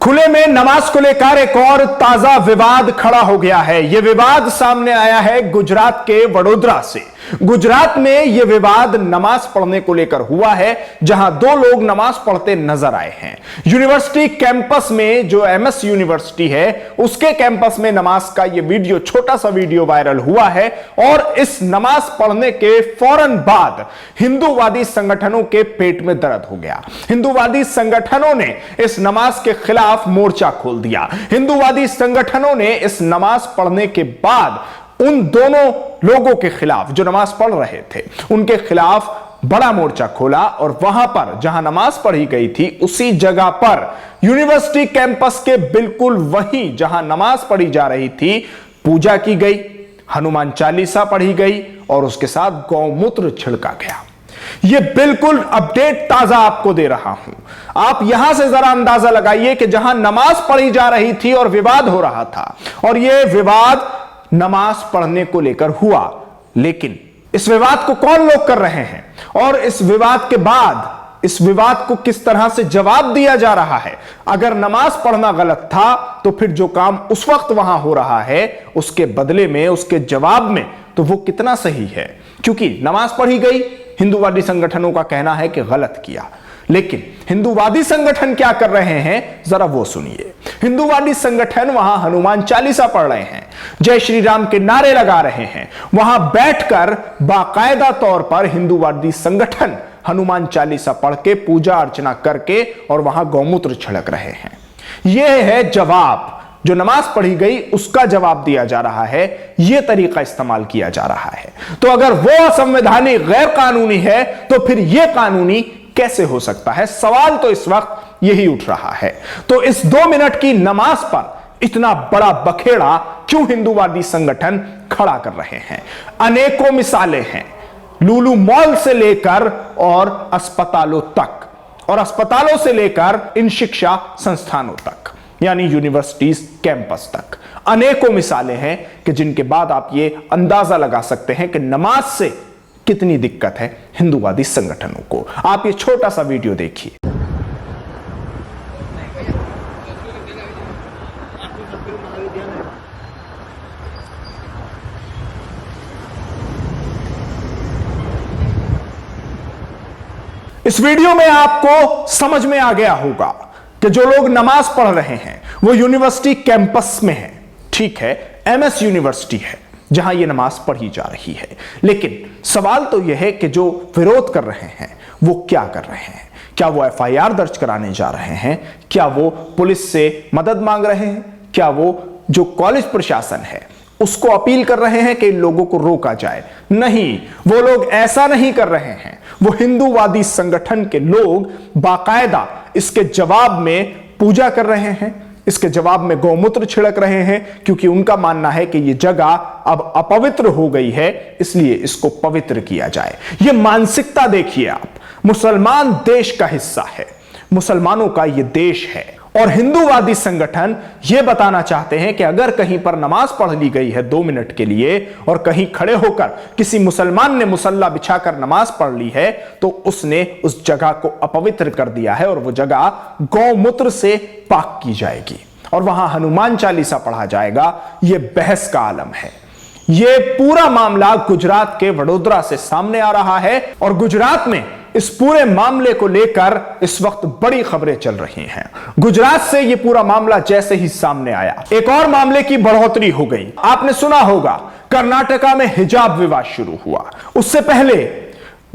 खुले में नमाज को लेकर एक और ताजा विवाद खड़ा हो गया है। यह विवाद सामने आया है गुजरात के वडोदरा से। गुजरात में यह विवाद नमाज पढ़ने को लेकर हुआ है, जहां दो लोग नमाज पढ़ते नजर आए हैं। यूनिवर्सिटी कैंपस में, जो एमएस यूनिवर्सिटी है, उसके कैंपस में नमाज का यह वीडियो, छोटा सा वीडियो वायरल हुआ है। और इस नमाज पढ़ने के फौरन बाद हिंदूवादी संगठनों के पेट में दर्द हो गया। हिंदूवादी संगठनों ने इस नमाज के खिलाफ मोर्चा खोल दिया। हिंदूवादी संगठनों ने इस नमाज पढ़ने के बाद उन दोनों लोगों के खिलाफ, जो नमाज पढ़ रहे थे, उनके खिलाफ बड़ा मोर्चा खोला। और वहां पर जहां नमाज पढ़ी गई थी, उसी जगह पर यूनिवर्सिटी कैंपस के बिल्कुल वहीं जहां नमाज पढ़ी जा रही थी, पूजा की गई, हनुमान चालीसा पढ़ी गई और उसके साथ गौमूत्र छिड़का गया। यह बिल्कुल अपडेट ताजा आपको दे रहा हूं। आप यहां से जरा अंदाजा लगाइए कि जहां नमाज पढ़ी जा रही थी और विवाद हो रहा था, और यह विवाद नमाज पढ़ने को लेकर हुआ, लेकिन इस विवाद को कौन लोग कर रहे हैं और इस विवाद के बाद इस विवाद को किस तरह से जवाब दिया जा रहा है। अगर नमाज पढ़ना गलत था, तो फिर जो काम उस वक्त वहां हो रहा है, उसके बदले में, उसके जवाब में, तो वो कितना सही है। क्योंकि नमाज पढ़ी गई, हिंदूवादी संगठनों का कहना है कि गलत किया, लेकिन हिंदूवादी संगठन क्या कर रहे हैं, जरा वो सुनिए। हिंदूवादी संगठन वहां हनुमान चालीसा पढ़ रहे हैं, जय श्री राम के नारे लगा रहे हैं। वहां बैठकर बाकायदा तौर पर हिंदूवादी संगठन हनुमान चालीसा पढ़ के, पूजा अर्चना करके और वहां गौमूत्र छिड़क रहे हैं। यह है जवाब। जो नमाज पढ़ी गई उसका जवाब दिया जा रहा है, यह तरीका इस्तेमाल किया जा रहा है। तो अगर वो असंवैधानिक, गैर कानूनी है, तो फिर यह कानूनी कैसे हो सकता है? सवाल तो इस वक्त यही उठ रहा है। तो इस 2 मिनट की नमाज पर इतना बड़ा बखेड़ा क्यों हिंदूवादी संगठन खड़ा कर रहे हैं? अनेकों मिसालें हैं, लुलु मॉल से लेकर और अस्पतालों तक, और अस्पतालों से लेकर इन शिक्षा संस्थानों तक, यानी यूनिवर्सिटीज कैंपस तक। अनेकों मिसालें हैं कि जिनके बाद आप ये अंदाजा लगा सकते हैं कि नमाज से कितनी दिक्कत है हिंदूवादी संगठनों को। आप ये छोटा सा वीडियो देखिए। इस वीडियो में आपको समझ में आ गया होगा कि जो लोग नमाज पढ़ रहे हैं वो यूनिवर्सिटी कैंपस में है। ठीक है, एमएस यूनिवर्सिटी है जहां ये नमाज पढ़ी जा रही है। लेकिन सवाल तो यह है कि जो विरोध कर रहे हैं वो क्या कर रहे हैं? क्या वो एफआईआर दर्ज कराने जा रहे हैं? क्या वो पुलिस से मदद मांग रहे हैं? क्या वो जो कॉलेज प्रशासन है उसको अपील कर रहे हैं कि इन लोगों को रोका जाए? नहीं, वो लोग ऐसा नहीं कर रहे हैं। वो हिंदूवादी संगठन के लोग बाकायदा इसके जवाब में पूजा कर रहे हैं, इसके जवाब में गौमूत्र छिड़क रहे हैं, क्योंकि उनका मानना है कि यह जगह अब अपवित्र हो गई है, इसलिए इसको पवित्र किया जाए। यह मानसिकता देखिए आप। मुसलमान देश का हिस्सा है, मुसलमानों का यह देश है, और हिंदूवादी संगठन यह बताना चाहते हैं कि अगर कहीं पर नमाज पढ़ ली गई है 2 मिनट के लिए, और कहीं खड़े होकर किसी मुसलमान ने मुसल्ला बिछाकर नमाज पढ़ ली है, तो उसने उस जगह को अपवित्र कर दिया है, और वो जगह गौमूत्र से पाक की जाएगी और वहां हनुमान चालीसा पढ़ा जाएगा। यह बहस का आलम है। यह पूरा मामला गुजरात के वडोदरा से सामने आ रहा है, और गुजरात में इस पूरे मामले को लेकर इस वक्त बड़ी खबरें चल रही हैं। गुजरात से यह पूरा मामला जैसे ही सामने आया, एक और मामले की बढ़ोतरी हो गई। आपने सुना होगा, कर्नाटका में हिजाब विवाद शुरू हुआ। उससे पहले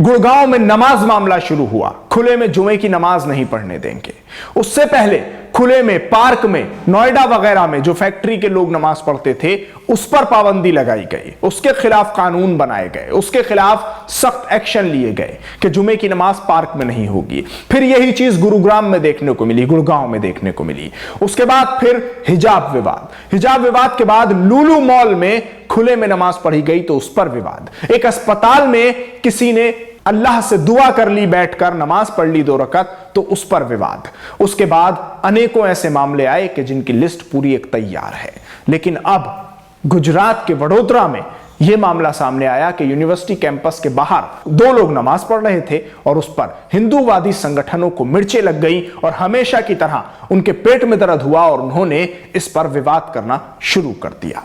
गुड़गांव में नमाज मामला शुरू हुआ, खुले में जुमे की नमाज नहीं पढ़ने देंगे। उससे पहले खुले में, पार्क में, नोएडा वगैरह में जो फैक्ट्री के लोग नमाज पढ़ते थे, उस पर पाबंदी लगाई गई, उसके खिलाफ कानून बनाए गए, उसके खिलाफ सख्त एक्शन लिए गए कि जुमे की नमाज पार्क में नहीं होगी। फिर यही चीज गुरुग्राम में देखने को मिली, गुड़गांव में देखने को मिली। उसके बाद फिर हिजाब विवाद, हिजाब विवाद के बाद लुलु मॉल में खुले में नमाज पढ़ी गई तो उस पर विवाद। एक अस्पताल में किसी ने अल्लाह से दुआ कर ली, बैठकर नमाज पढ़ ली 2 रकात, तो उस पर विवाद। उसके बाद अनेकों ऐसे मामले आए कि जिनकी लिस्ट पूरी एक तैयार है। लेकिन अब गुजरात के वडोदरा में यह मामला सामने आया कि यूनिवर्सिटी कैंपस के बाहर दो लोग नमाज पढ़ रहे थे और उस पर हिंदूवादी संगठनों को मिर्चें लग गई और हमेशा की तरह उनके पेट में दर्द हुआ और उन्होंने इस पर विवाद करना शुरू कर दिया।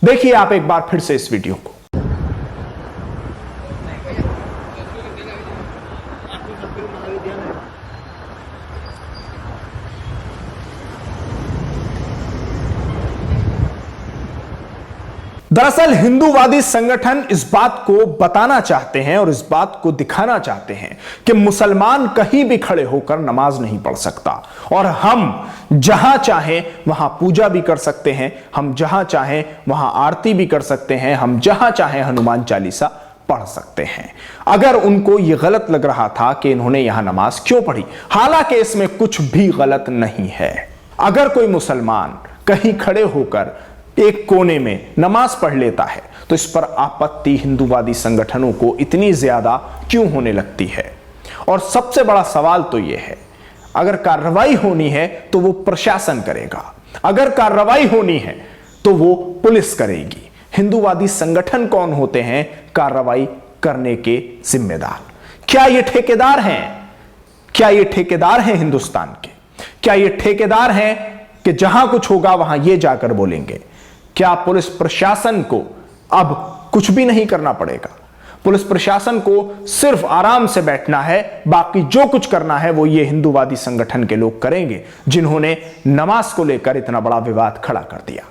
देखिए आप एक बार फिर से इस वीडियो को। दरअसल हिंदूवादी संगठन इस बात को बताना चाहते हैं और इस बात को दिखाना चाहते हैं कि मुसलमान कहीं भी खड़े होकर नमाज नहीं पढ़ सकता और हम जहां चाहें वहां पूजा भी कर सकते हैं, हम जहां चाहें वहां आरती भी कर सकते हैं, हम जहां चाहें हनुमान चालीसा पढ़ सकते हैं। अगर उनको यह गलत लग रहा था कि इन्होंने यहां नमाज क्यों पढ़ी, हालांकि इसमें कुछ भी गलत नहीं है। अगर कोई मुसलमान कहीं खड़े होकर एक कोने में नमाज पढ़ लेता है तो इस पर आपत्ति हिंदूवादी संगठनों को इतनी ज्यादा क्यों होने लगती है। और सबसे बड़ा सवाल तो यह है, अगर कार्रवाई होनी है तो वो प्रशासन करेगा, अगर कार्रवाई होनी है तो वो पुलिस करेगी। हिंदूवादी संगठन कौन होते हैं कार्रवाई करने के जिम्मेदार? क्या ये ठेकेदार हैं? क्या ये ठेकेदार हैं हिंदुस्तान के? क्या ये ठेकेदार हैं कि जहां कुछ होगा वहां ये जाकर बोलेंगे? क्या पुलिस प्रशासन को अब कुछ भी नहीं करना पड़ेगा? पुलिस प्रशासन को सिर्फ आराम से बैठना है, बाकी जो कुछ करना है वो ये हिंदूवादी संगठन के लोग करेंगे जिन्होंने नमाज को लेकर इतना बड़ा विवाद खड़ा कर दिया।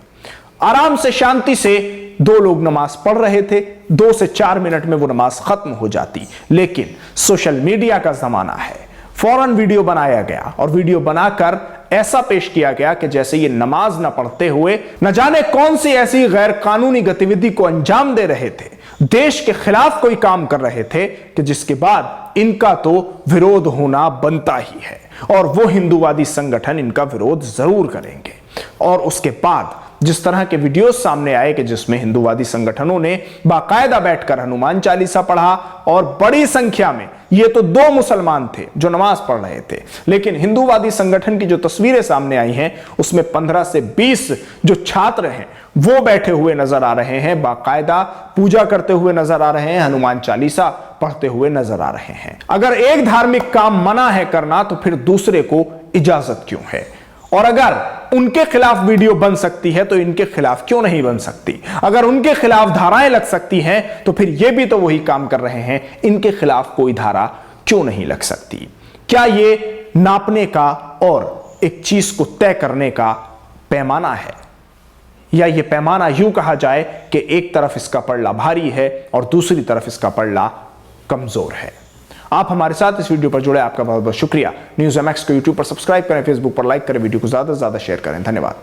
आराम से शांति से दो लोग नमाज पढ़ रहे थे, 2 से 4 मिनट में वो नमाज खत्म हो जाती, लेकिन सोशल मीडिया का जमाना है, फौरन वीडियो बनाया गया और वीडियो बनाकर ऐसा पेश किया गया कि जैसे ये नमाज न पढ़ते हुए न जाने कौन सी ऐसी गैर कानूनी गतिविधि को अंजाम दे रहे थे, देश के खिलाफ कोई काम कर रहे थे कि जिसके बाद इनका तो विरोध होना बनता ही है और वो हिंदूवादी संगठन इनका विरोध जरूर करेंगे। और उसके बाद जिस तरह के वीडियोस सामने आए कि जिसमें हिंदूवादी संगठनों ने बाकायदा बैठकर हनुमान चालीसा पढ़ा और बड़ी संख्या में, ये तो 2 मुसलमान थे जो नमाज पढ़ रहे थे, लेकिन हिंदूवादी संगठन की जो तस्वीरें सामने आई हैं उसमें 15 से 20 जो छात्र हैं वो बैठे हुए नजर आ रहे हैं, बाकायदा पूजा करते हुए नजर आ रहे हैं, हनुमान चालीसा पढ़ते हुए नजर आ रहे हैं। अगर एक धार्मिक काम मना है करना तो फिर दूसरे को इजाजत क्यों है? और अगर उनके खिलाफ वीडियो बन सकती है तो इनके खिलाफ क्यों नहीं बन सकती? अगर उनके खिलाफ धाराएं लग सकती हैं तो फिर ये भी तो वही काम कर रहे हैं, इनके खिलाफ कोई धारा क्यों नहीं लग सकती? क्या ये नापने का और एक चीज को तय करने का पैमाना है, या ये पैमाना यूं कहा जाए कि एक तरफ इसका पल्ला भारी है और दूसरी तरफ इसका पल्ला कमजोर है? आप हमारे साथ इस वीडियो पर जुड़े, आपका बहुत बहुत शुक्रिया। न्यूज़ MX को यूट्यूब पर सब्सक्राइब करें, फेसबुक पर लाइक करें, वीडियो को ज्यादा से ज्यादा शेयर करें। धन्यवाद।